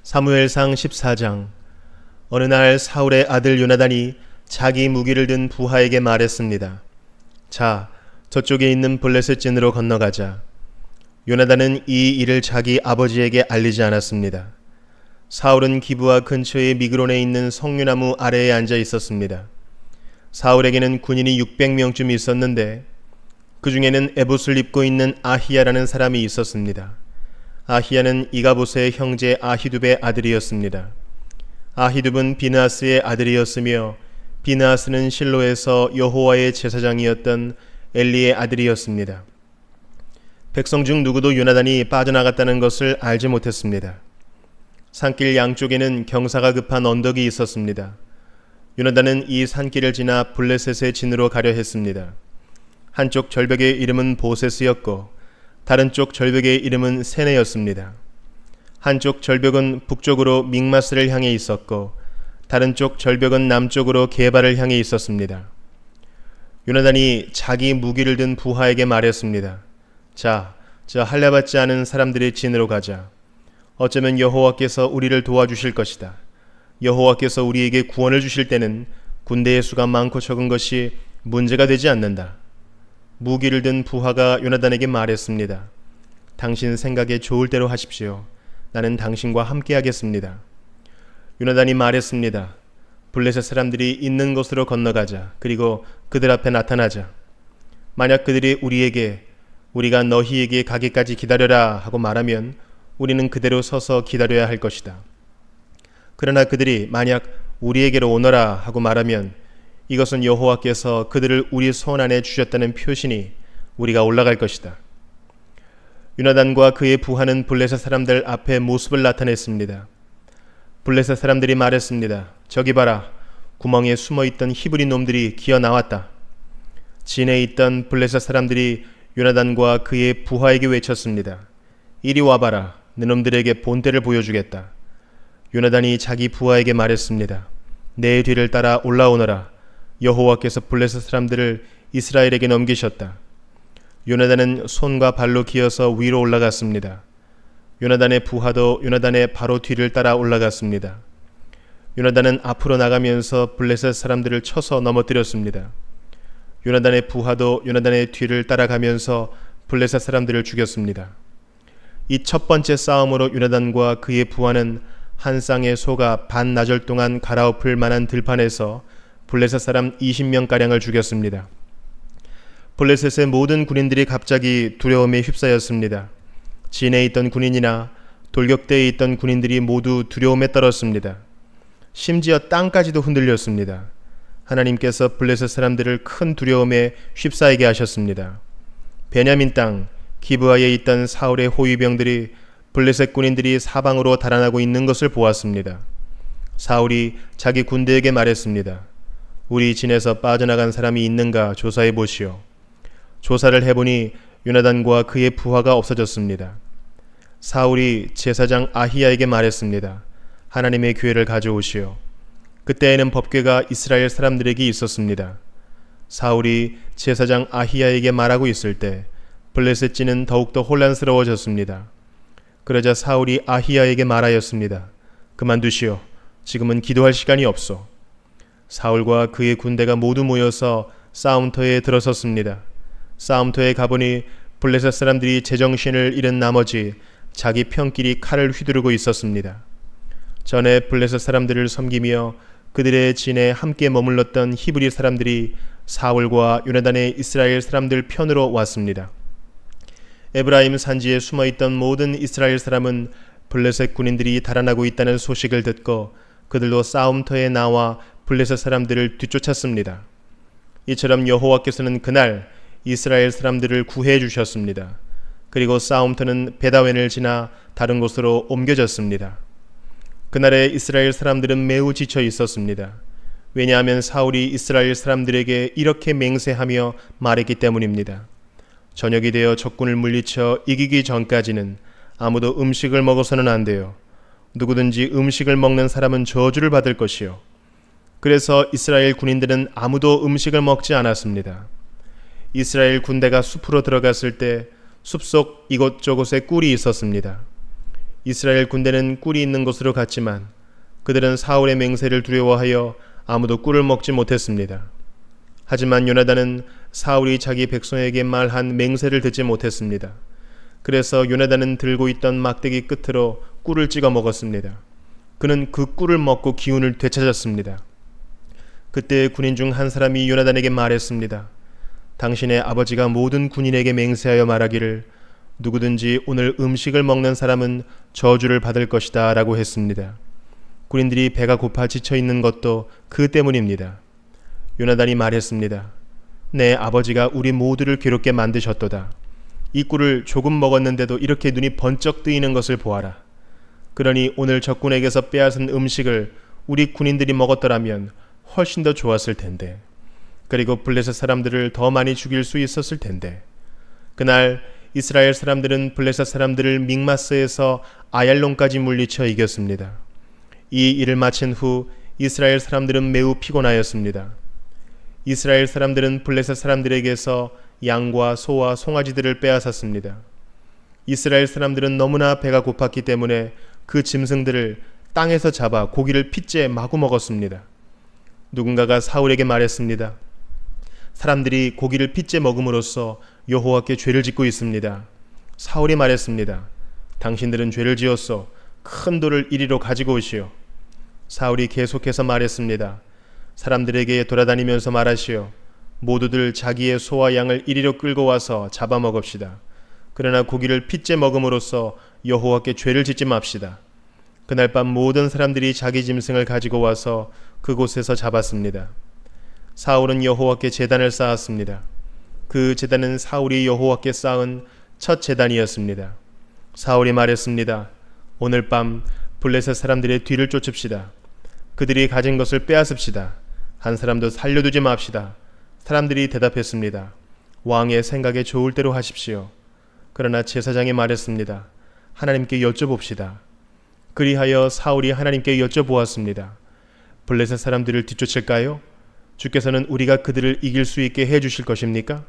사무엘상 14장. 어느 날 사울의 아들 요나단이 자기 무기를 든 부하에게 말했습니다. 자, 저쪽에 있는 블레셋 진으로 건너가자. 요나단은 이 일을 자기 아버지에게 알리지 않았습니다. 사울은 기브아 근처의 미그론에 있는 석류나무 아래에 앉아 있었습니다. 사울에게는 군인이 600명쯤 있었는데 그 중에는 에봇을 입고 있는 아히야라는 사람이 있었습니다. 아히야는 이가봇의 형제 아히둡의 아들이었습니다. 아히둡은 비느하스의 아들이었으며 비느하스는 실로에서 여호와의 제사장이었던 엘리의 아들이었습니다. 백성 중 누구도 요나단이 빠져나갔다는 것을 알지 못했습니다. 산길 양쪽에는 경사가 급한 언덕이 있었습니다. 요나단은 이 산길을 지나 블레셋의 진으로 가려 했습니다. 한쪽 절벽의 이름은 보셋이었고 다른 쪽 절벽의 이름은 세네였습니다. 한쪽 절벽은 북쪽으로 믹마스를 향해 있었고 다른 쪽 절벽은 남쪽으로 게바를 향해 있었습니다. 요나단이 자기 무기를 든 부하에게 말했습니다. 자, 저 할례받지 않은 사람들의 진으로 가자. 어쩌면 여호와께서 우리를 도와주실 것이다. 여호와께서 우리에게 구원을 주실 때는 군대의 수가 많고 적은 것이 문제가 되지 않는다. 무기를 든 부하가 요나단에게 말했습니다. 당신 생각에 좋을 대로 하십시오. 나는 당신과 함께 하겠습니다. 요나단이 말했습니다. 블레셋 사람들이 있는 곳으로 건너가자. 그리고 그들 앞에 나타나자. 만약 그들이 우리가 너희에게 가기까지 기다려라 하고 말하면 우리는 그대로 서서 기다려야 할 것이다. 그러나 그들이 만약 우리에게로 오너라 하고 말하면 이것은 여호와께서 그들을 우리 손 안에 주셨다는 표시니 우리가 올라갈 것이다. 요나단과 그의 부하는 블레셋 사람들 앞에 모습을 나타냈습니다. 블레셋 사람들이 말했습니다. 저기 봐라. 구멍에 숨어있던 히브리 놈들이 기어 나왔다. 진에 있던 블레셋 사람들이 요나단과 그의 부하에게 외쳤습니다. 이리 와봐라. 너놈들에게 본때를 보여주겠다. 요나단이 자기 부하에게 말했습니다. 내 뒤를 따라 올라오너라. 여호와께서 블레셋 사람들을 이스라엘에게 넘기셨다. 요나단은 손과 발로 기어서 위로 올라갔습니다. 요나단의 부하도 요나단의 바로 뒤를 따라 올라갔습니다. 요나단은 앞으로 나가면서 블레셋 사람들을 쳐서 넘어뜨렸습니다. 요나단의 부하도 요나단의 뒤를 따라가면서 블레셋 사람들을 죽였습니다. 이 첫 번째 싸움으로 요나단과 그의 부하는 한 쌍의 소가 반나절 동안 갈아엎을 만한 들판에서 블레셋 사람 20명가량을 죽였습니다. 블레셋의 모든 군인들이 갑자기 두려움에 휩싸였습니다. 진에 있던 군인이나 돌격대에 있던 군인들이 모두 두려움에 떨었습니다. 심지어 땅까지도 흔들렸습니다. 하나님께서 블레셋 사람들을 큰 두려움에 휩싸이게 하셨습니다. 베냐민 땅 기브아에 있던 사울의 호위병들이 블레셋 군인들이 사방으로 달아나고 있는 것을 보았습니다. 사울이 자기 군대에게 말했습니다. 우리 진에서 빠져나간 사람이 있는가 조사해 보시오. 조사를 해보니 요나단과 그의 부하가 없어졌습니다. 사울이 제사장 아히야에게 말했습니다. 하나님의 교회를 가져오시오. 그때에는 법궤가 이스라엘 사람들에게 있었습니다. 사울이 제사장 아히야에게 말하고 있을 때 블레셋 진은 더욱더 혼란스러워졌습니다. 그러자 사울이 아히야에게 말하였습니다. 그만두시오. 지금은 기도할 시간이 없소. 사울과 그의 군대가 모두 모여서 싸움터에 들어섰습니다. 싸움터에 가보니 블레셋 사람들이 제정신을 잃은 나머지 자기 편끼리 칼을 휘두르고 있었습니다. 전에 블레셋 사람들을 섬기며 그들의 진에 함께 머물렀던 히브리 사람들이 사울과 요나단의 이스라엘 사람들 편으로 왔습니다. 에브라임 산지에 숨어있던 모든 이스라엘 사람은 블레셋 군인들이 달아나고 있다는 소식을 듣고 그들도 싸움터에 나와 블레셋 사람들을 뒤쫓았습니다. 이처럼 여호와께서는 그날 이스라엘 사람들을 구해 주셨습니다. 그리고 싸움터는 베다웬을 지나 다른 곳으로 옮겨졌습니다. 그날에 이스라엘 사람들은 매우 지쳐 있었습니다. 왜냐하면 사울이 이스라엘 사람들에게 이렇게 맹세하며 말했기 때문입니다. 저녁이 되어 적군을 물리쳐 이기기 전까지는 아무도 음식을 먹어서는 안 돼요. 누구든지 음식을 먹는 사람은 저주를 받을 것이요. 그래서 이스라엘 군인들은 아무도 음식을 먹지 않았습니다. 이스라엘 군대가 숲으로 들어갔을 때 숲속 이곳저곳에 꿀이 있었습니다. 이스라엘 군대는 꿀이 있는 곳으로 갔지만 그들은 사울의 맹세를 두려워하여 아무도 꿀을 먹지 못했습니다. 하지만 요나단은 사울이 자기 백성에게 말한 맹세를 듣지 못했습니다. 그래서 요나단은 들고 있던 막대기 끝으로 꿀을 찍어 먹었습니다. 그는 그 꿀을 먹고 기운을 되찾았습니다. 그때 군인 중 한 사람이 요나단에게 말했습니다. 당신의 아버지가 모든 군인에게 맹세하여 말하기를 누구든지 오늘 음식을 먹는 사람은 저주를 받을 것이다 라고 했습니다. 군인들이 배가 고파 지쳐 있는 것도 그 때문입니다. 요나단이 말했습니다. 내 아버지가 우리 모두를 괴롭게 만드셨도다. 이 꿀을 조금 먹었는데도 이렇게 눈이 번쩍 뜨이는 것을 보아라. 그러니 오늘 적군에게서 빼앗은 음식을 우리 군인들이 먹었더라면 훨씬 더 좋았을 텐데, 그리고 블레셋 사람들을 더 많이 죽일 수 있었을 텐데. 그날 이스라엘 사람들은 블레셋 사람들을 믹마스에서 아얄론까지 물리쳐 이겼습니다. 이 일을 마친 후 이스라엘 사람들은 매우 피곤하였습니다. 이스라엘 사람들은 블레셋 사람들에게서 양과 소와 송아지들을 빼앗았습니다. 이스라엘 사람들은 너무나 배가 고팠기 때문에 그 짐승들을 땅에서 잡아 고기를 핏째 마구 먹었습니다. 누군가가 사울에게 말했습니다. 사람들이 고기를 핏째 먹음으로써 여호와께 죄를 짓고 있습니다. 사울이 말했습니다. 당신들은 죄를 지었소. 큰 돌을 이리로 가지고 오시오. 사울이 계속해서 말했습니다. 사람들에게 돌아다니면서 말하시오. 모두들 자기의 소와 양을 이리로 끌고 와서 잡아먹읍시다. 그러나 고기를 핏째 먹음으로써 여호와께 죄를 짓지 맙시다. 그날 밤 모든 사람들이 자기 짐승을 가지고 와서 그곳에서 잡았습니다. 사울은 여호와께 제단을 쌓았습니다. 그 제단은 사울이 여호와께 쌓은 첫 제단이었습니다. 사울이 말했습니다. 오늘 밤 블레셋 사람들의 뒤를 쫓읍시다. 그들이 가진 것을 빼앗읍시다. 한 사람도 살려두지 맙시다. 사람들이 대답했습니다. 왕의 생각에 좋을 대로 하십시오. 그러나 제사장이 말했습니다. 하나님께 여쭤봅시다. 그리하여 사울이 하나님께 여쭤보았습니다. 블레셋 사람들을 뒤쫓을까요? 주께서는 우리가 그들을 이길 수 있게 해주실 것입니까?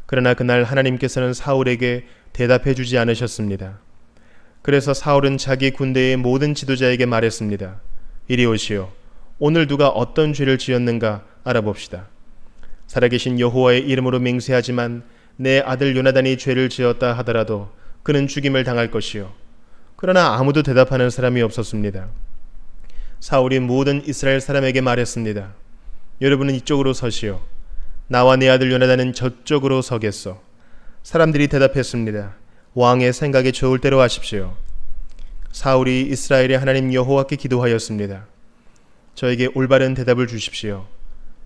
그러나 그날 하나님께서는 사울에게 대답해 주지 않으셨습니다. 그래서 사울은 자기 군대의 모든 지도자에게 말했습니다. 이리 오시오. 오늘 누가 어떤 죄를 지었는가 알아봅시다. 살아계신 여호와의 이름으로 맹세하지만 내 아들 요나단이 죄를 지었다 하더라도 그는 죽임을 당할 것이요. 그러나 아무도 대답하는 사람이 없었습니다. 사울이 모든 이스라엘 사람에게 말했습니다. 여러분은 이쪽으로 서시오. 나와 내 아들 요나단은 저쪽으로 서겠소. 사람들이 대답했습니다. 왕의 생각에 좋을 대로 하십시오. 사울이 이스라엘의 하나님 여호와께 기도하였습니다. 저에게 올바른 대답을 주십시오.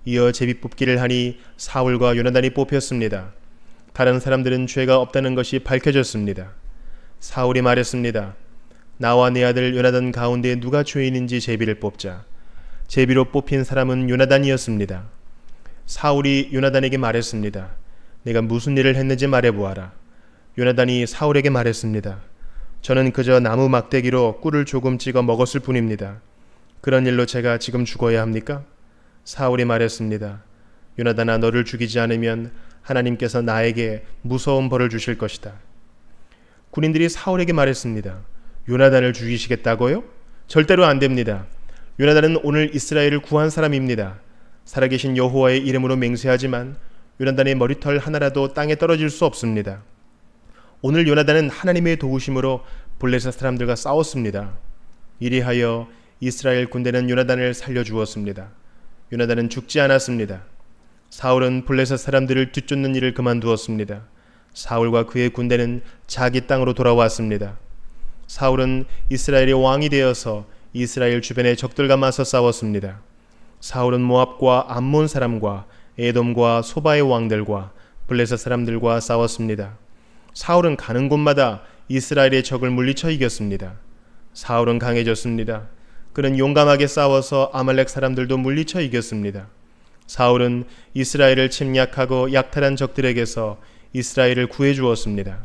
이어 제비뽑기를 하니 사울과 요나단이 뽑혔습니다. 다른 사람들은 죄가 없다는 것이 밝혀졌습니다. 사울이 말했습니다. 나와 내 아들 요나단 가운데 누가 죄인인지 제비를 뽑자. 제비로 뽑힌 사람은 요나단이었습니다. 사울이 요나단에게 말했습니다. 내가 무슨 일을 했는지 말해보아라. 요나단이 사울에게 말했습니다. 저는 그저 나무 막대기로 꿀을 조금 찍어 먹었을 뿐입니다. 그런 일로 제가 지금 죽어야 합니까? 사울이 말했습니다. 요나단아, 너를 죽이지 않으면 하나님께서 나에게 무서운 벌을 주실 것이다. 군인들이 사울에게 말했습니다. 요나단을 죽이시겠다고요? 절대로 안 됩니다. 요나단은 오늘 이스라엘을 구한 사람입니다. 살아계신 여호와의 이름으로 맹세하지만 요나단의 머리털 하나라도 땅에 떨어질 수 없습니다. 오늘 요나단은 하나님의 도우심으로 블레셋 사람들과 싸웠습니다. 이리하여 이스라엘 군대는 요나단을 살려주었습니다. 요나단은 죽지 않았습니다. 사울은 블레셋 사람들을 뒤쫓는 일을 그만두었습니다. 사울과 그의 군대는 자기 땅으로 돌아왔습니다. 사울은 이스라엘의 왕이 되어서 이스라엘 주변의 적들과 맞서 싸웠습니다. 사울은 모압과 암몬 사람과 에돔과 소바의 왕들과 블레셋 사람들과 싸웠습니다. 사울은 가는 곳마다 이스라엘의 적을 물리쳐 이겼습니다. 사울은 강해졌습니다. 그는 용감하게 싸워서 아말렉 사람들도 물리쳐 이겼습니다. 사울은 이스라엘을 침략하고 약탈한 적들에게서 이스라엘을 구해주었습니다.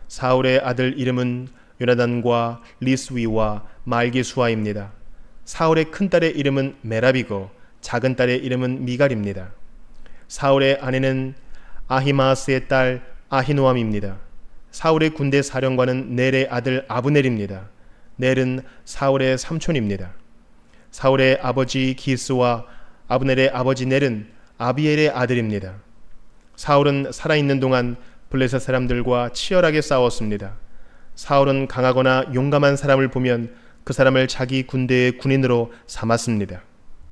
사울의 아들 이름은 요나단과 리스위와 말기수아입니다. 사울의 큰딸의 이름은 메라비고 작은 딸의 이름은 미갈입니다. 사울의 아내는 아히마스의 딸 아히노암입니다. 사울의 군대 사령관은 넬의 아들 아브넬입니다. 넬은 사울의 삼촌입니다. 사울의 아버지 기스와 아브넬의 아버지 넬은 아비엘의 아들입니다. 사울은 살아있는 동안 블레셋 사람들과 치열하게 싸웠습니다. 사울은 강하거나 용감한 사람을 보면 그 사람을 자기 군대의 군인으로 삼았습니다.